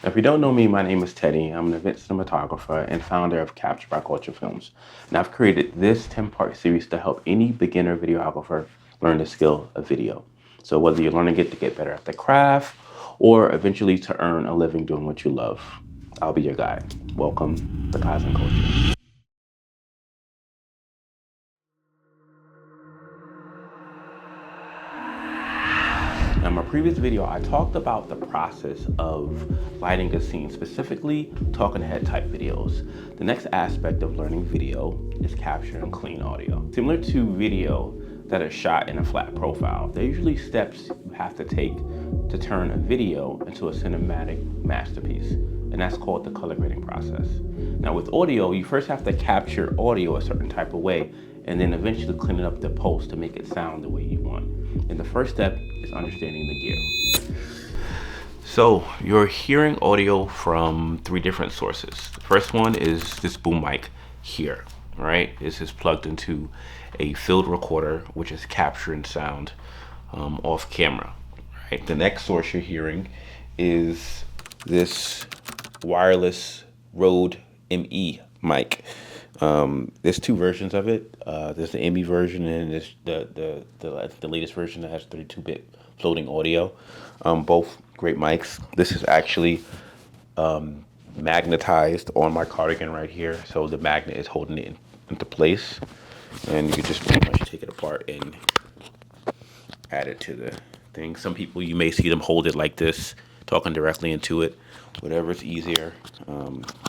If you don't know me, my name is Teddy. I'm an event cinematographer and founder of Capture by Culture Films. And I've created this 10-part series to help any beginner videographer learn the skill of video. So whether you're learning it to get better at the craft or eventually to earn a living doing what you love, I'll be your guide. Welcome to Kaizen Culture. In my previous video, I talked about the process of lighting a scene, specifically talking head type videos. The next aspect of learning video is capturing clean audio. Similar to video that are shot in a flat profile, there are usually steps you have to take to turn a video into a cinematic masterpiece, and that's called the color grading process. Now with audio, you first have to capture audio a certain type of way, and then eventually clean it up the post to make it sound the way you want. And the first step is understanding the gear. So you're hearing audio from 3 different sources. The first one is this boom mic here, right? This is plugged into a field recorder, which is capturing sound off camera, right? The next source you're hearing is this wireless Rode ME mic. There's 2 versions of it. There's the ME version and there's the latest version that has 32-bit floating audio. Both great mics. This is actually magnetized on my cardigan right here, so the magnet is holding it into place, and you can just pretty much take it apart and add it to the thing. Some people, you may see them hold it like this, talking directly into it, whatever's easier.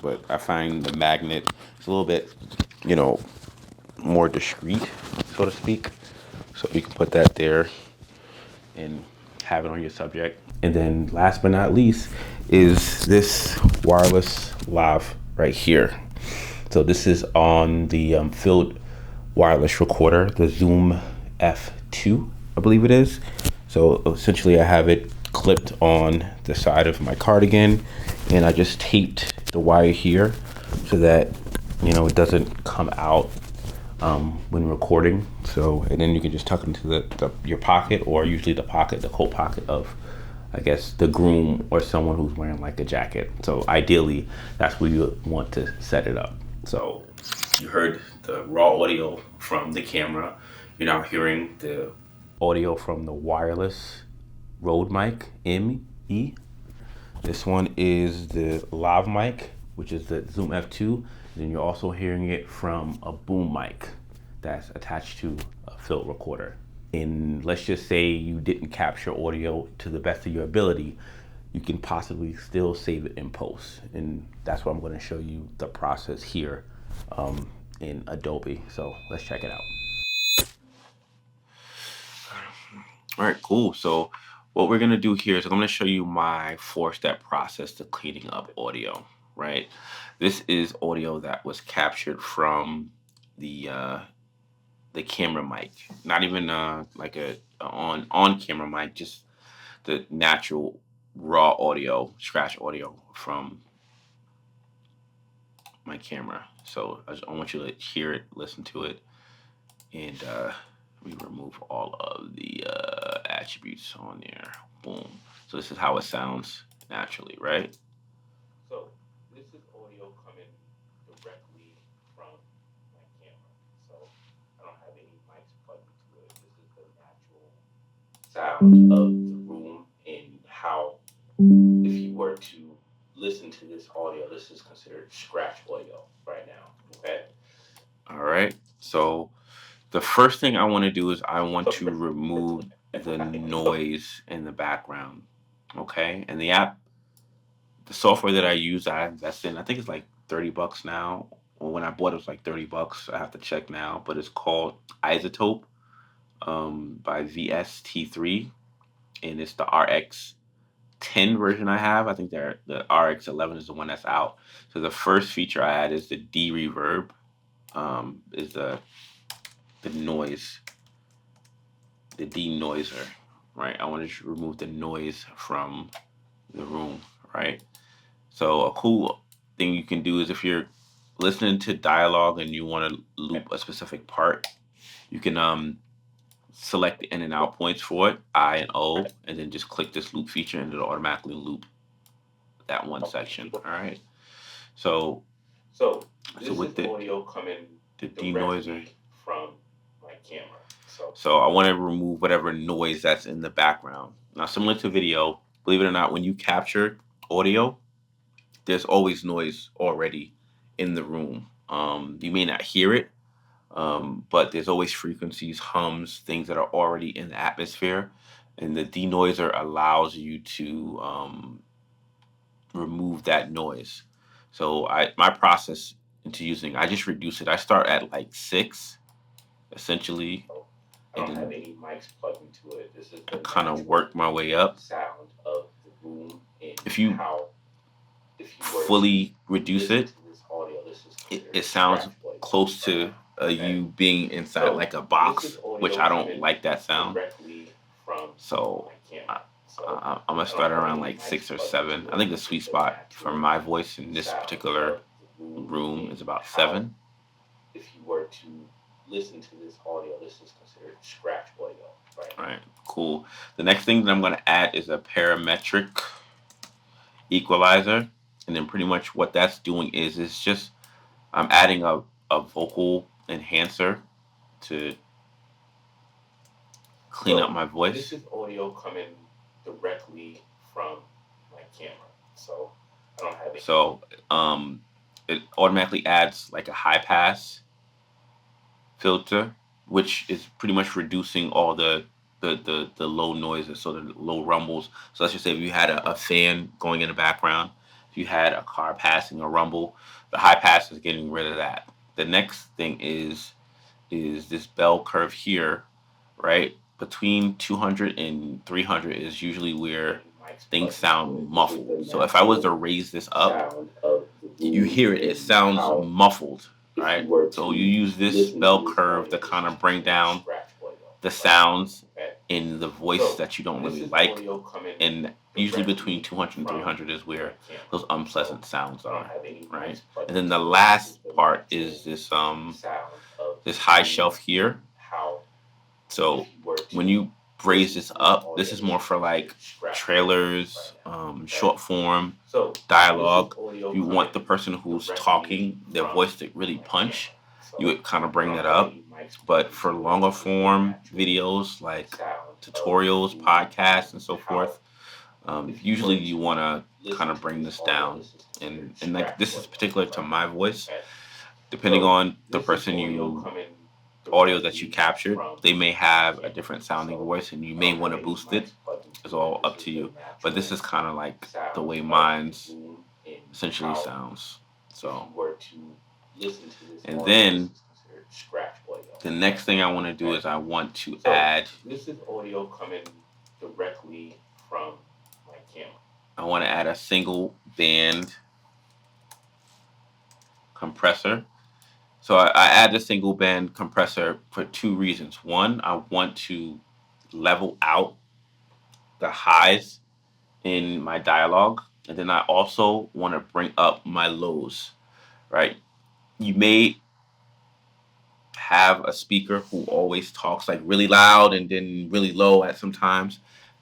But I find the magnet is a little bit, more discreet, so to speak. So you can put that there and have it on your subject. And then last but not least is this wireless lav right here. So this is on the field wireless recorder, the Zoom F2, I believe it is. So essentially I have it clipped on the side of my cardigan, and I just taped the wire here so that, it doesn't come out when recording. So, and then you can just tuck it into your pocket, or usually the coat pocket of, I guess, the groom or someone who's wearing like a jacket. So ideally, that's where you want to set it up. So you heard the raw audio from the camera. You're now hearing the audio from the wireless Rode mic ME. This one is the lav mic, which is the Zoom F2. Then you're also hearing it from a boom mic that's attached to a field recorder. And let's just say you didn't capture audio to the best of your ability, you can possibly still save it in post. And that's what I'm going to show you the process here in Adobe. So let's check it out. All right, cool. So what we're gonna do here is I'm gonna show you my 4-step process to cleaning up audio, right? This is audio that was captured from the camera mic, not even like a on camera mic, just the natural raw audio, scratch audio from my camera. So I want you to hear it, listen to it, and we remove all of the attributes on there. Boom. So this is how it sounds naturally, right? So this is audio coming directly from my camera. So I don't have any mics plugged into it. This is the natural sound of the room, and how, if you were to listen to this audio, this is considered scratch audio right now. Okay. All right. So the first thing I want to do is I want to remove the noise in the background. Okay. And the software that I use, I invest in, I think it's like $30 now. Or when I bought it was like $30. I have to check now, but it's called Isotope by VST3, and it's the RX10 version I have. I think the RX11 is the one that's out. So the first feature I add is the D-reverb, is the noise, the denoiser, right? I want to remove the noise from the room, right? So a cool thing you can do is if you're listening to dialogue and you want to loop a specific part, you can select the in and out points for it, I and O, and then just click this loop feature and it'll automatically loop that one section. All right. So with the denoiser from my camera. So I want to remove whatever noise that's in the background. Now, similar to video, believe it or not, when you capture audio, there's always noise already in the room. You may not hear it, but there's always frequencies, hums, things that are already in the atmosphere, and the denoiser allows you to remove that noise. So my process into using, I just reduce it. I start at like 6, essentially. I don't have any mics plugged into it. This is I kind of work my way up. Sound of the room. If you fully reduce it, it sounds close to you being inside like a box, which I don't like that sound. So I'm gonna start around like 6 or 7. I think the sweet spot for my voice in this particular room is about 7. If you were to listen to this audio, this is considered scratch audio. Right. All right, cool. The next thing that I'm gonna add is a parametric equalizer, and then pretty much what that's doing is it's just I'm adding a vocal enhancer to clean up my voice. This is audio coming directly from my camera, so I don't have it. So it automatically adds like a high pass filter, which is pretty much reducing all the low noises, so the low rumbles. So let's just say if you had a fan going in the background, if you had a car passing, a rumble, the high pass is getting rid of that. The next thing is this bell curve here, right? Between 200 and 300 is usually where things sound muffled. So if I was to raise this up, you hear it, it sounds muffled, right? So you use this bell curve to kind of bring down the sounds in the voice that you don't really like. And usually between 200 and 300 is where those unpleasant sounds are, right? And then the last part is this this high shelf here. So when you raise this up, this is more for like trailers, short form, dialogue. You want the person who's talking, their voice to really punch. You would kind of bring that up. But for longer form videos like tutorials, podcasts, and so forth, usually you want to kind of bring this down. And like this is particular to my voice. Depending on the person audio that you captured, they may have a different sounding voice, and you may want to boost it. It's all up to you. But this is kind of like the way mine's essentially sounds. So, and then the next thing I want to do is I want to add. This is audio coming directly from my camera. I want to add a single band compressor. So I add the single band compressor for 2 reasons. One, I want to level out the highs in my dialogue. And then I also want to bring up my lows, right? You may have a speaker who always talks like really loud and then really low at some times.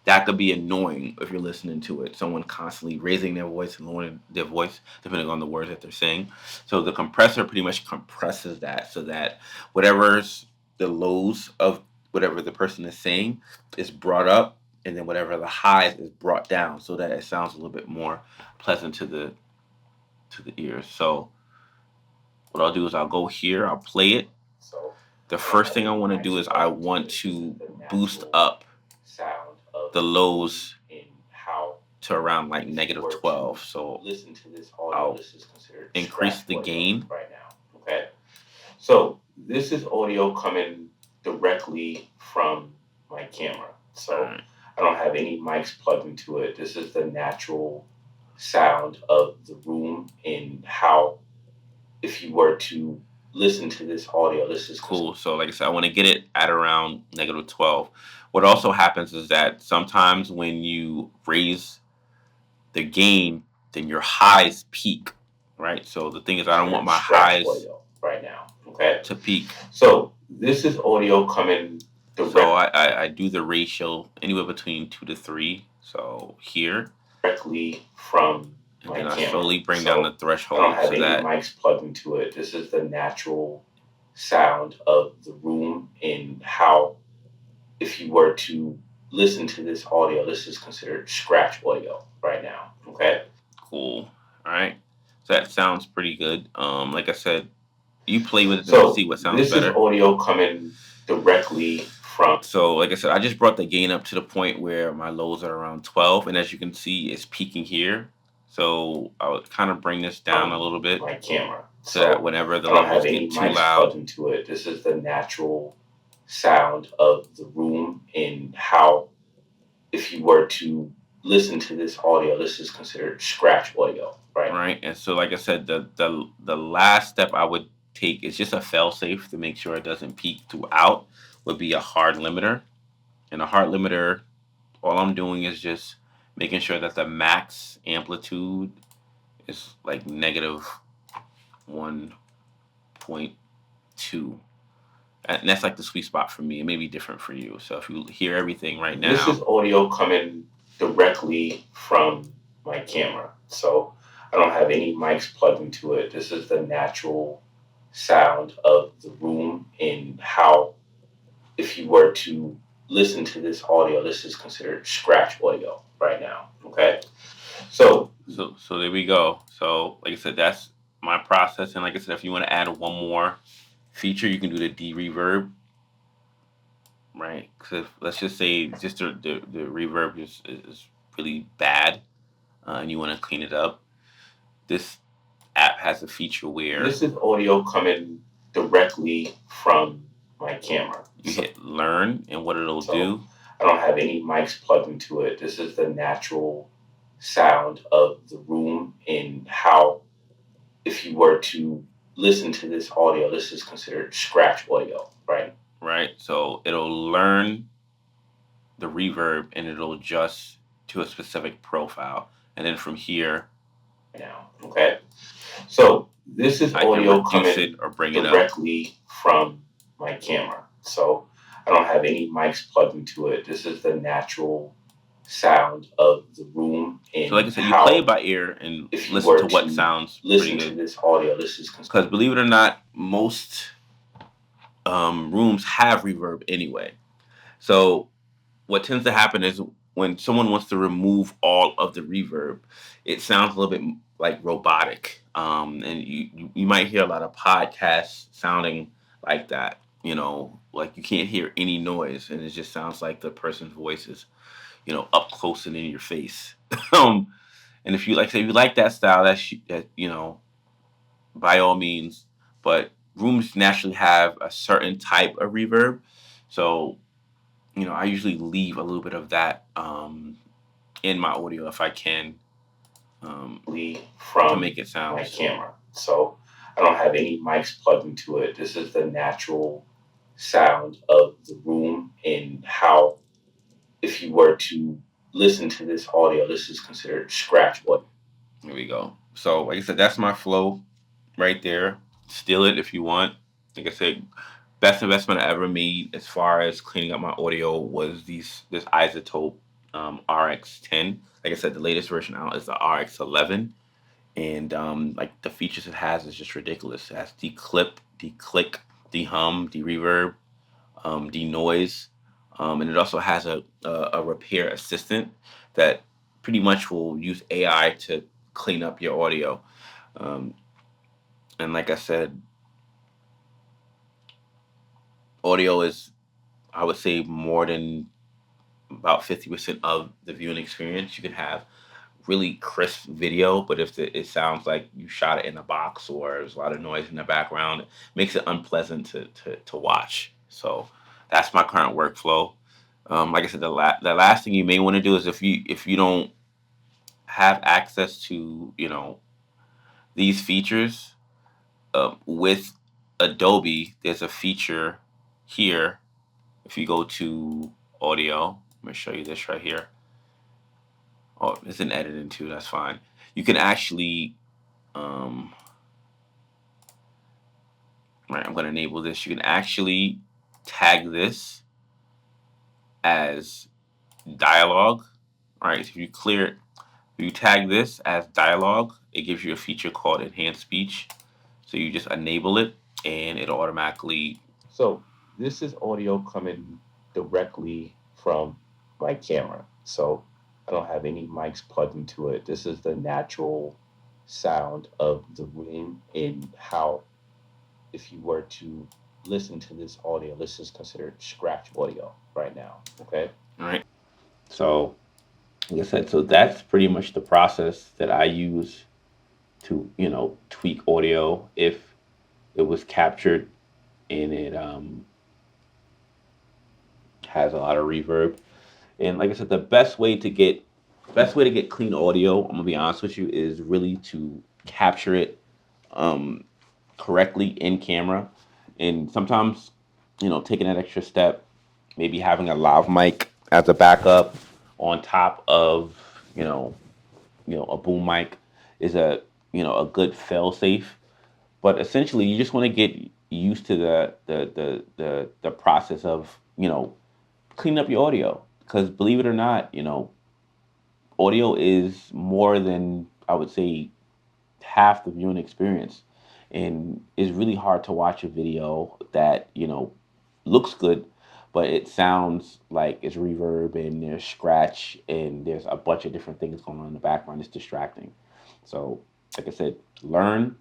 That could be annoying if you're listening to it. Someone constantly raising their voice and lowering their voice, depending on the words that they're saying. So the compressor pretty much compresses that so that whatever's the lows of whatever the person is saying is brought up, and then whatever the highs is brought down, so that it sounds a little bit more pleasant to the ears. So what I'll do is I'll go here, I'll play it. The first thing I want to do is I want to boost up the lows to around like -12. So I'll increase the gain. Okay. So this is audio coming directly from my camera. So I don't have any mics plugged into it. This is the natural sound of the room and how, if you were to listen to this audio, this is cool. So like I said, I want to get it at around -12. What also happens is that sometimes when you raise the gain, then your highs peak, right? So the thing is, I don't want my highs right now, okay, to peak. So this is audio coming direct. So I do the ratio anywhere between 2 to 3. So here directly from, And then I slowly bring down the threshold I don't have so any that mics plugged into it. This is the natural sound of the room and how, if you were to listen to this audio, this is considered scratch audio right now. Okay. cool. All right. So that sounds pretty good. Like I said, you play with it and So see what sounds this is better. audio coming directly from. So like I said, I just brought the gain up to the point where my lows are around 12, and as you can see, it's peaking here. So I would kind of bring this down a little bit My camera, so that whenever the I don't levels have any get too mics loud, plugged into it. This is the natural sound of the room and how, if you were to listen to this audio, this is considered scratch audio, right? right? And so, like I said, the last step I would take is just a fail safe to make sure it doesn't peak throughout. Would be a hard limiter, and a hard limiter. All I'm doing is just making sure that the max amplitude is like negative 1.2. And that's like the sweet spot for me. It may be different for you. So if you hear everything right This is now, audio coming directly from my camera. So I don't have any mics plugged into it. This is the natural sound of the room and how, if you were to listen to this audio, this is considered scratch audio right now. Okay. So there we go. So like I said, that's my process. And like I said, if you want to add one more feature, you can do the de-reverb, right? Because let's just say just the reverb is really bad, and you want to clean it up. This app has a feature where this is audio coming directly from my camera. you hit learn, and what it'll do. I don't have any mics plugged into it. This is the natural sound of the room and how, if you were to listen to this audio, this is considered scratch audio, right? Right. So it'll learn the reverb and it'll adjust to a specific profile. And then from here, now, okay? So this is I can audio reduce coming it or bring it up. directly from my camera. So I don't have any mics plugged into it. This is the natural sound of the room. And so like I said, you play it by ear and listen to what sounds listen pretty to good. this audio, this is Because believe it or not, most rooms have reverb anyway. So what tends to happen is when someone wants to remove all of the reverb, it sounds a little bit like robotic. And you might hear a lot of podcasts sounding like that. You know, like you can't hear any noise, and it just sounds like the person's voice is, up close and in your face. um, and if you like, say, if you like that style, that by all means. But rooms naturally have a certain type of reverb, so I usually leave a little bit of that in my audio if I can, to make it sound. My camera. So I don't have any mics plugged into it. This is the natural sound of the room and how, if you were to listen to this audio, this is considered scratch audio. There we go. So like I said, that's my flow right there. Steal it if you want. Like I said, best investment I ever made as far as cleaning up my audio was this isotope RX10. Like I said, the latest version out is the RX11, and like the features it has is just ridiculous. It has declip, declick, dehum, de-reverb, denoise, and it also has a repair assistant that pretty much will use AI to clean up your audio. Um, and like I said, audio is, I would say, more than about 50% of the viewing experience. You can have really crisp video, but if it sounds like you shot it in a box or there's a lot of noise in the background, it makes it unpleasant to watch. So that's my current workflow. Like I said, the last thing you may want to do is if you don't have access to these features with Adobe, there's a feature here. If you go to audio, let me show you this right here. Oh, it's in editing too. That's fine. You can actually, right, I'm going to enable this. You can actually tag this as dialogue. All right. So if you clear it, You tag this as dialogue, it gives you a feature called enhanced speech. So you just enable it and it'll automatically. So this is audio coming directly from my camera. So I don't have any mics plugged into it. This is the natural sound of the room and how, if you were to listen to this audio, this is considered scratch audio right now. Okay. All right. So like I said, so that's pretty much the process that I use to, tweak audio if it was captured and it has a lot of reverb. And like I said, the best way to get clean audio, I'm gonna be honest with you, is really to capture it um, correctly in camera. And sometimes, taking that extra step, maybe having a lav mic as a backup on top of, you know, a boom mic is a good fail safe. But essentially, you just want to get used to the process of cleaning up your audio, because believe it or not, audio is more than, I would say, half the viewing experience, and it's really hard to watch a video that looks good, but it sounds like it's reverb and there's scratch and there's a bunch of different things going on in the background. It's distracting. So, like I said, learn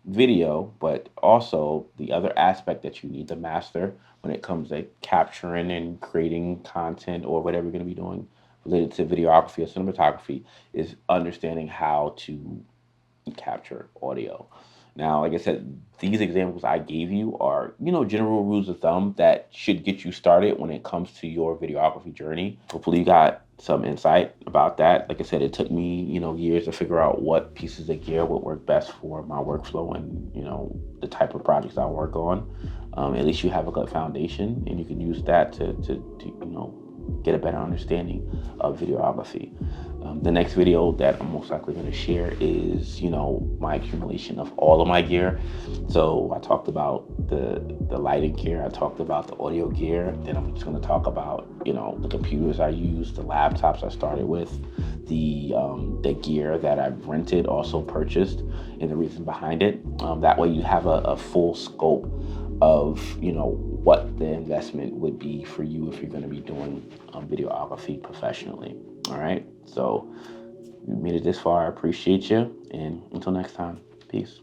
video, but also the other aspect that you need to master when it comes to capturing and creating content or whatever you're going to be doing related to videography or cinematography is understanding how to capture audio. Now, like I said, these examples I gave you are, general rules of thumb that should get you started when it comes to your videography journey. Hopefully you got some insight about that. Like I said, it took me, years to figure out what pieces of gear would work best for my workflow and, the type of projects I work on. At least you have a good foundation and you can use that to get a better understanding of videography. The next video that I'm most likely going to share is, my accumulation of all of my gear. So I talked about the lighting gear, I talked about the audio gear. Then I'm just going to talk about, the computers I use, the laptops I started with, the gear that I've rented, also purchased, and the reason behind it. That way you have a full scope of what the investment would be for you if you're going to be doing videography professionally. All right, so you made it this far, I appreciate you, and until next time, peace.